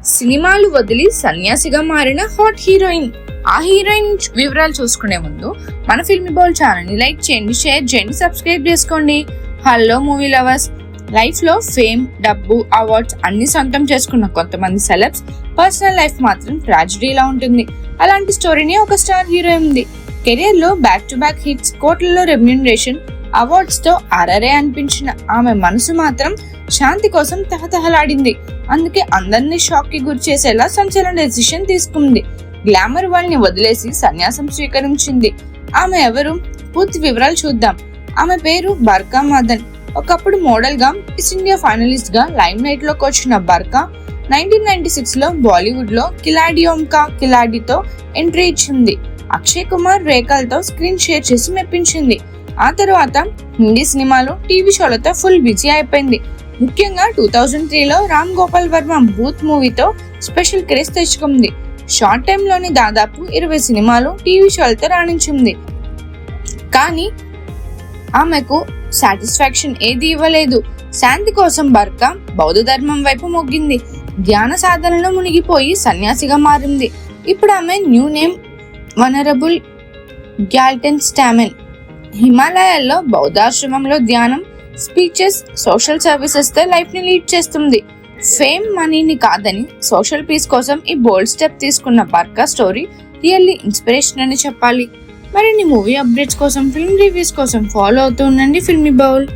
సినిమాలు వదిలి సన్యాసిగా మారిన హాట్ హీరోయిన్. ఆ హీరోయిన్ వివరాలు చూసుకునే ముందు మన ఫిల్మీ బౌల్ ఛానల్ ని లైక్ చేయండి, షేర్ చేయండి, సబ్స్క్రైబ్ చేసుకోండి. Hello movie lovers. లైఫ్ లో ఫేమ్, డబ్బు, అవార్డ్స్ అన్ని సొంతం చేసుకున్న కొంతమంది సెలబ్స్ పర్సనల్ లైఫ్ మాత్రం ట్రాజడీలా ఉంటుంది. అలాంటి స్టోరీని ఒక స్టార్ హీరో ఉంది. కెరియర్ లో బ్యాక్ టు బ్యాక్ హిట్స్, కోట్లలో రెమ్యూనరేషన్, అవార్డ్స్ తో అరరే అనిపించిన ఆమె మనసు మాత్రం శాంతి కోసం తహతహలాడింది. అందుకే అందరినీ షాక్ కి గురి చేసేలా సంచలన డెసిషన్ తీసుకుంది. గ్లామర్ వరల్డ్ ని వదిలేసి సన్యాసం స్వీకరించింది. ఆమె ఎవరు? పూర్తి వివరాలు చూద్దాం. ఆమె పేరు బర్కా మదన్. ఒకప్పుడు మోడల్ గా, మిస్ ఇండియా ఫైనలిస్ట్ గా లైమ్ లైట్ లోకి వచ్చిన బర్కా 1996 లో బాలీవుడ్ లో కిలాడియోమ్ కా కిలాడితో ఎంట్రీ ఇచ్చింది. అక్షయ్ కుమార్, రేఖలతో స్క్రీన్ షేర్ చేసి మెప్పించింది. ఆ తర్వాత హిందీ సినిమాలు, టీవీ షోలతో ఫుల్ బిజీ అయిపోయింది. ముఖ్యంగా 2003లో రామ్ గోపాల్ వర్మ బూత్ మూవీతో స్పెషల్ క్రేజ్ తెచ్చుకుంది. షార్ట్ టైమ్ లోనే దాదాపు 20 సినిమాలు, టీవీ షోలతో రాణించింది. కానీ ఆమెకు సాటిస్ఫాక్షన్ ఏది ఇవ్వలేదు. శాంతి కోసం బర్కా బౌద్ధ ధర్మం వైపు మొగ్గింది. ధ్యాన సాధనలో మునిగిపోయి సన్యాసిగా మారింది. ఇప్పుడు ఆమె న్యూ నేమ్ వనరబుల్ గ్యాల్టెన్ స్టామెన్. హిమాలయాల్లో బౌద్ధాశ్రమంలో ధ్యానం, స్పీచెస్, సోషల్ సర్వీసెస్ తో లైఫ్ ని లీడ్ చేస్తుంది. ఫేమ్, మనీని కాదని సోషల్ పీస్ కోసం ఈ బోల్డ్ స్టెప్ తీసుకున్న బర్కా స్టోరీ రియల్లీ ఇన్స్పిరేషన్ అని చెప్పాలి. మరిన్ని మూవీ అప్డేట్స్ కోసం, ఫిల్మ్ రివ్యూస్ కోసం ఫాలో అవుతూ ఉండండి ఫిల్మీ బౌల్.